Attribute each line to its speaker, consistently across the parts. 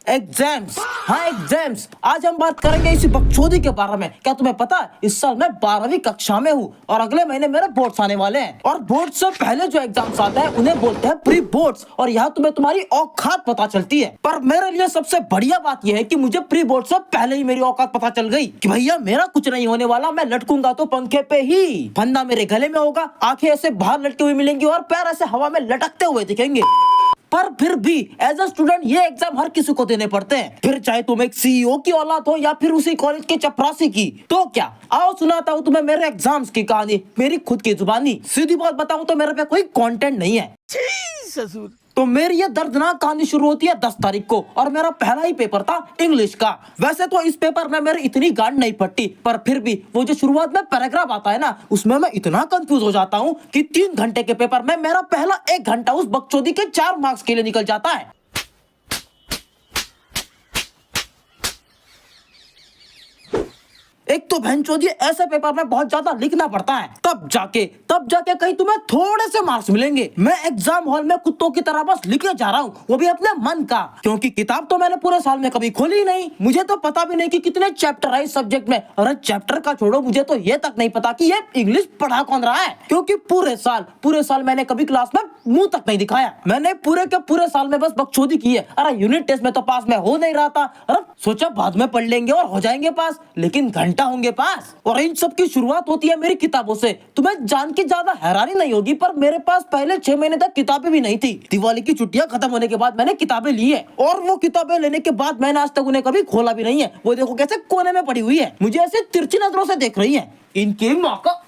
Speaker 1: Exams, हाँ exams. आज हम बात करेंगे इसी बकचोदी के बारे में। क्या तुम्हें पता है इस साल मैं 12वीं कक्षा में हूँ और अगले महीने मेरे बोर्ड्स आने वाले हैं। और बोर्ड से पहले जो एग्जाम्स आते हैं उन्हें बोलते हैं प्री बोर्ड्स। और यहाँ तुम्हें तुम्हारी औकात पता चलती है। पर मेरे लिए सबसे बढ़िया बात यह है कि मुझे प्री बोर्ड से पहले ही मेरी औकात पता चल गई कि भैया मेरा कुछ नहीं होने वाला, मैं लटकूंगा तो पंखे पे ही, फंदा मेरे गले में होगा, आंखें ऐसे बाहर लटकी हुई मिलेंगी और पैर ऐसे हवा में लटकते हुए दिखेंगे। पर फिर भी एज अ स्टूडेंट ये एग्जाम हर किसी को देने पड़ते हैं, फिर चाहे तुम एक सीईओ की औलाद हो या फिर उसी कॉलेज के चपरासी की। तो क्या आओ सुनाता हूँ तुम्हें मेरे एग्जाम्स की कहानी, मेरी खुद की जुबानी। सीधी बात बताऊं तो मेरे पे कोई कंटेंट नहीं है। ससुर। तो मेरी ये दर्दनाक कहानी शुरू होती है 10 तारीख को और मेरा पहला ही पेपर था इंग्लिश का। वैसे तो इस पेपर में मेरी इतनी गांड नहीं फटी, पर फिर भी वो जो शुरुआत में पैराग्राफ आता है ना, उसमें मैं इतना कंफ्यूज हो जाता हूँ कि 3 घंटे के पेपर में मेरा पहला 1 घंटा उस बकचोदी के 4 मार्क्स के लिए निकल जाता है। एक तो भैंचोदी ऐसे पेपर में बहुत ज्यादा लिखना पड़ता है, तब जाके कहीं तुम्हें थोड़े से मार्क्स मिलेंगे। मैं एग्जाम हॉल में कुत्तों की तरह बस लिखे जा रहा हूँ, वो भी अपने मन का, क्योंकि किताब तो मैंने पूरे साल में कभी खोली ही नहीं। मुझे तो पता भी नहीं कि कितने चैप्टर है इस सब्जेक्ट में। अरे चैप्टर का छोड़ो, मुझे तो ये तक नहीं पता कि ये इंग्लिश पढ़ा कौन रहा है, क्योंकि पूरे साल मैंने कभी क्लास में मुंह तक नहीं दिखाया। मैंने पूरे के पूरे साल में बस बकचोदी की है। अरे यूनिट टेस्ट में तो पास में हो नहीं रहा था। अरे सोचा बाद में पढ़ लेंगे और हो जाएंगे पास, लेकिन घंटा होंगे पास। और इन सब की शुरुआत होती है मेरी किताबों से। तुम्हें जान के ज्यादा हैरानी नहीं होगी, पर मेरे पास पहले 6 महीने तक किताबें भी नहीं थी। दिवाली की छुट्टियां खत्म होने के बाद मैंने किताबें ली है, और वो किताबें लेने के बाद मैंने आज तक उन्हें कभी खोला भी नहीं है। वो देखो कैसे कोने में पड़ी हुई है, मुझे ऐसे तिरछी नजरों से देख रही है। इनकी माँ का।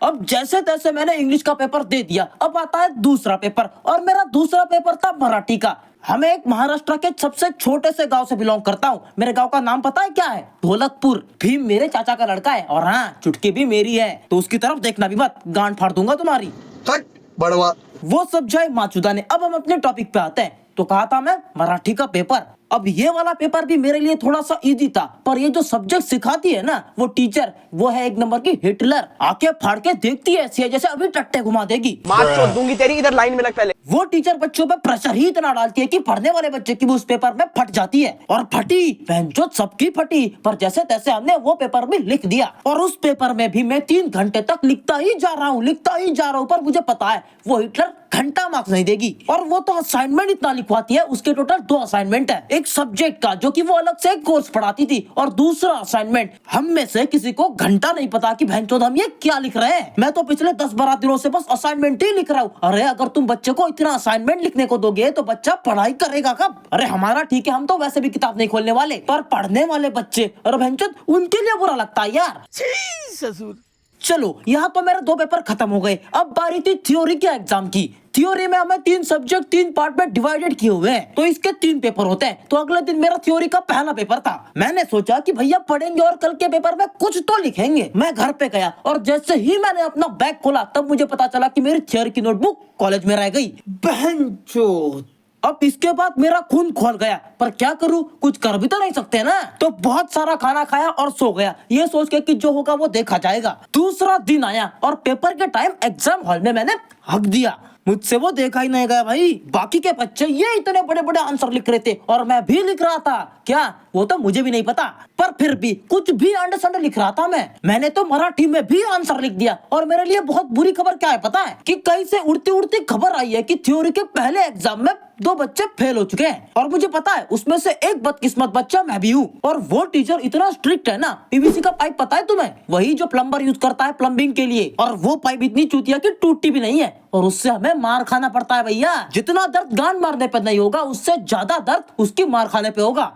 Speaker 1: अब जैसे तैसे मैंने इंग्लिश का पेपर दे दिया। अब आता है दूसरा पेपर, और मेरा दूसरा पेपर था मराठी का। हमें एक महाराष्ट्र के सबसे छोटे से गांव से बिलोंग करता हूँ। मेरे गांव का नाम पता है क्या है? ढोलकपुर। भीम मेरे चाचा का लड़का है, और हाँ चुटकी भी मेरी है, तो उसकी तरफ देखना भी मत, गांड फाड़ दूंगा तुम्हारी।
Speaker 2: हट बड़वा।
Speaker 1: वो सब जाए माचुदा ने। अब हम अपने टॉपिक पे आते हैं। तो कहा था मैं मराठी का पेपर। अब ये वाला पेपर भी मेरे लिए थोड़ा सा इजी था, पर ये जो सब्जेक्ट सिखाती है ना वो टीचर, वो है 1 नंबर की हिटलर। आके फाड़ के देखती है ऐसी जैसे अभी टट्टे घुमा देगी।
Speaker 3: मार चोद दूंगी तेरी, इधर लाइन में लग पहले।
Speaker 1: वो टीचर बच्चों पे प्रेशर ही इतना डालती है कि पढ़ने वाले बच्चे की भी उस पेपर में फट जाती है। और फटी, बहनचोद सबकी फटी। पर जैसे तैसे हमने वो पेपर भी लिख दिया, और उस पेपर में भी मैं 3 घंटे तक लिखता ही जा रहा हूँ। पर मुझे पता है वो हिटलर घंटा मार्क्स नहीं देगी। और वो तो असाइनमेंट इतना लिखवाती है, उसके टोटल 2 असाइनमेंट है। एक सब्जेक्ट का जो कि वो अलग से एक कोर्स पढ़ाती थी, और दूसरा असाइनमेंट हम में से किसी को घंटा नहीं पता कि भैंचोद हम ये क्या लिख रहे हैं। मैं तो पिछले 10-12 दिनों से बस असाइनमेंट ही लिख रहा हूँ। अरे अगर तुम बच्चे को इतना असाइनमेंट लिखने को दोगे तो बच्चा पढ़ाई करेगा कब? अरे हमारा ठीक है, हम तो वैसे भी किताब नहीं खोलने वाले, पर पढ़ने वाले बच्चे, अरे भैंचोद उनके लिए बुरा लगता है यार।
Speaker 3: ससुर।
Speaker 1: चलो यहाँ तो मेरे 2 पेपर खत्म हो गए। अब बारी थी थ्योरी के एग्जाम की। थ्योरी में हमें 3 सब्जेक्ट 3 पार्ट में डिवाइडेड किए हुए हैं, तो इसके 3 पेपर होते हैं। तो अगले दिन मेरा थ्योरी का पहला पेपर था। मैंने सोचा कि भैया पढ़ेंगे और कल के पेपर में कुछ तो लिखेंगे। मैं घर पे गया, और जैसे ही मैंने अपना बैग खोला तब मुझे पता चला कि मेरी थ्योरी की नोटबुक कॉलेज में रह गई। बहनचोद। अब इसके बाद मेरा खून खोल गया, पर क्या करूं, कुछ कर भी तो नहीं सकते ना। तो बहुत सारा खाना खाया और सो गया, ये सोच के कि जो होगा वो देखा जाएगा। दूसरा दिन आया और पेपर के टाइम एग्जाम हॉल में मैंने हक दिया। मुझसे वो देखा ही नहीं गया भाई। बाकी के बच्चे ये इतने बड़े बड़े आंसर लिख रहे थे, और मैं भी लिख रहा था। क्या वो तो मुझे भी नहीं पता, पर फिर भी कुछ भी अंडरस्टैंड लिख रहा था मैंने तो मराठी में भी आंसर लिख दिया। और मेरे लिए बहुत बुरी खबर क्या है पता है? कि कहीं से उड़ती उड़ती खबर आई है कि थ्योरी के पहले एग्जाम में 2 बच्चे फेल हो चुके हैं। और मुझे पता है उसमें से एक बदकिस्मत बच्चा मैं भी हूँ। और वो टीचर इतना स्ट्रिक्ट है ना, पीवीसी का पाइप पता है तुम्हें? वही जो प्लम्बर यूज करता है प्लम्बिंग के लिए। और वो पाइप इतनी चूतिया कि टूटती भी नहीं है, और उससे हमें मार खाना पड़ता है भैया। जितना दर्द गांड मारने पर नहीं होगा, उससे ज्यादा दर्द उसकी मार खाने पे होगा।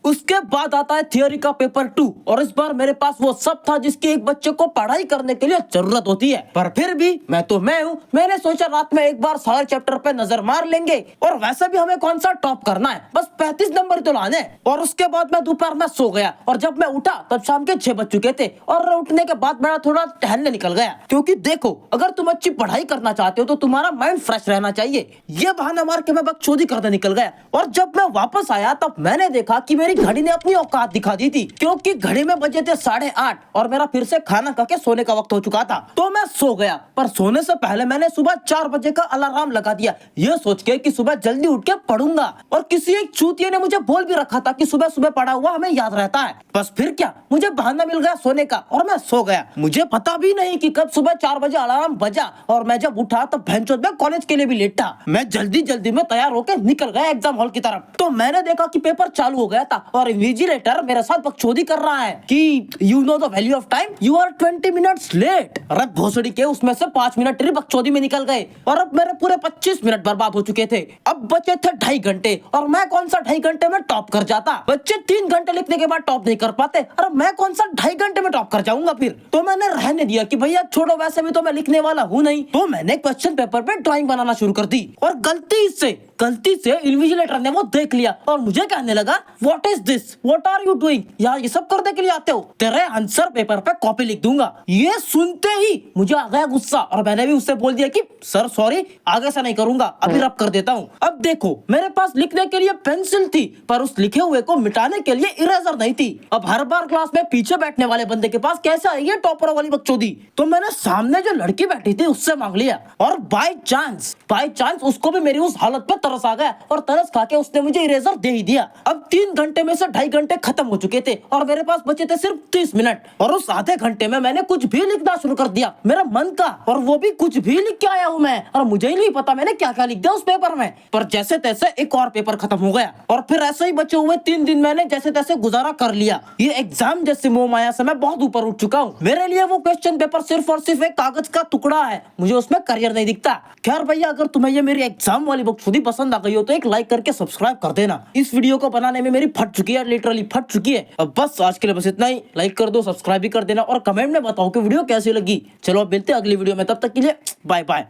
Speaker 1: उसके बाद आता है थियोरी का पेपर 2, और इस बार मेरे पास वो सब था जिसकी एक बच्चे को पढ़ाई करने के लिए जरूरत होती है। पर फिर भी मैं हूँ, मैंने सोचा रात में एक बार सारे चैप्टर पे नजर मार लेंगे। और वैसे भी हमें कौन सा टॉप करना है, बस 35 नंबर तो लाने। और उसके बाद मैं दोपहर में सो गया, और जब मैं उठा तब शाम के 6 बज चुके थे। और उठने के बाद मैं थोड़ा टहलने निकल गया, क्योंकि देखो अगर तुम अच्छी पढ़ाई करना चाहते हो तो तुम्हारा माइंड फ्रेश रहना चाहिए। ये बहाना मार के मैं बकचोदी करने निकल गया। और जब मैं वापस आया तब मैंने देखा कि मेरी घड़ी ने अपनी औकात दिखा दी थी, क्योंकि घड़ी में बजे थे 8:30 और मेरा फिर से खाना खा के सोने का वक्त हो चुका था। तो मैं सो गया, पर सोने से पहले मैंने सुबह 4 बजे का अलार्म लगा दिया, ये सोच के कि सुबह जल्दी उठ के पढ़ूंगा। और किसी एक चूतिये ने मुझे बोल भी रखा था कि सुबह सुबह पढ़ा हुआ हमें याद रहता है। बस फिर क्या, मुझे बहाना मिल गया सोने का और मैं सो गया। मुझे पता भी नहीं कि कब सुबह 4 बजे अलार्म बजा और मैं जब उठा तो भैंचोद में कॉलेज के लिए भी लेट था। मैं जल्दी जल्दी में तैयार होकर निकल गया एग्जाम हॉल की तरफ। तो मैंने देखा कि पेपर चालू हो गया था और इन्विजिलेटर मेरे साथ बकचोदी कर रहा है कि you know the value of time, you are 20 minutes late. अरे भोसड़ी के, उसमें से 5 मिनट तेरी बकचोदी में निकल गए और अब मेरे पूरे 25 मिनट बर्बाद हो चुके थे। अब बचे थे 2.5 घंटे और मैं कौन सा 2.5 घंटे में टॉप कर जाता। बच्चे 3 घंटे लिखने के बाद टॉप नहीं कर पाते, अरे मैं कौन सा 2.5 घंटे में टॉप कर जाऊंगा फिर। तो मैंने रहने दिया कि भैया छोड़ो, वैसे भी तो मैं लिखने वाला हूँ नहीं। तो मैंने क्वेश्चन पेपर पे ड्राइंग बनाना शुरू कर दी और गलती से इन्विजिलेटर ने वो देख लिया और मुझे कहने लगा, what is this, what are you doing, यार ये सब करने के लिए आते हो, तेरे आंसर पेपर पे कॉपी लिख दूंगा। ये सुनते ही मुझे आ गया गुस्सा और मैंने भी उससे बोल दिया कि सर सॉरी, आगे से नहीं करूंगा, अभी रब कर देता हूँ। अब देखो, मेरे पास लिखने के लिए पेंसिल थी पर उस लिखे हुए को मिटाने के लिए इरेजर नहीं थी। अब हर बार क्लास में पीछे बैठने वाले बंदे के पास कैसे आएगी टॉपर वाली बकचोदी। तो मैंने सामने जो लड़की बैठी थी उससे मांग लिया और बाय चांस उसको भी मेरी उस हालत पे तरस आ गया और तरस खा के उसने मुझे इरेजर दे ही दिया। अब 3 घंटे में से 2.5 घंटे खत्म हो चुके थे और मेरे पास बचे थे सिर्फ 30 मिनट और उस आधे घंटे में मैंने कुछ भी लिखना शुरू कर दिया मेरा मन का, और वो भी कुछ भी लिख के आया हूँ मैं, और मुझे ही नहीं पता मैंने क्या क्या लिख दिया उस पेपर में। पर जैसे तैसे एक और पेपर खत्म हो गया और फिर ऐसे ही बचे हुए 3 दिन मैंने जैसे तैसे गुजारा कर लिया। ये एग्जाम जैसे मोह माया से मैं बहुत ऊपर उठ चुका हूँ। मेरे लिए वो क्वेश्चन पेपर सिर्फ और सिर्फ एक कागज का टुकड़ा है, मुझे उसमें करियर नहीं दिखता। खैर भैया, अगर तुम्हें ये मेरी एग्जाम वाली बकचोदी पसंद आ गई हो तो एक लाइक करके सब्सक्राइब कर देना। इस वीडियो को बनाने में मेरी फट चुकी है, लिटरली फट चुकी है। अब बस आज के लिए बस इतना ही। लाइक कर दो, सब्सक्राइब भी कर देना और कमेंट में बताओ कि वीडियो कैसी लगी। चलो अब मिलते हैं अगली वीडियो में, तब तक के लिए बाय बाय।